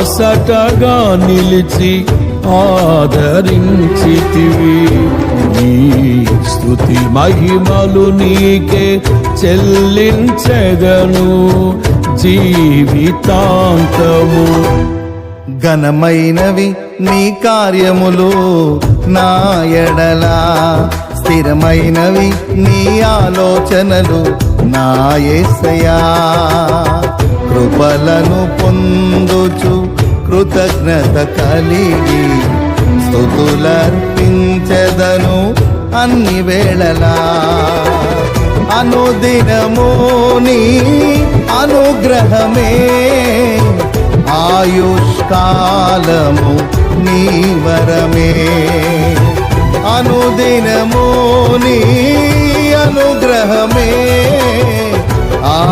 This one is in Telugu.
బాసటగా నిలిచి ఆదరించితివి. నీ స్తుతి మహిమలు నీకే చెల్లించెదను జీవితాంతము. ఘనమైనవి నీ కార్యములు నా ఎడలా, స్థిరమైనవి నీ ఆలోచనలు నా యేసయ్యా. కృపలను పొందుచు కృతజ్ఞత కలిగి స్తుతులర్పించెదను అన్ని వేళలా. అనుదినము నీ అనుగ్రహమే ఆయుష్కాలము నీ వరమే. అనుదినము నీ అనుగ్రహమే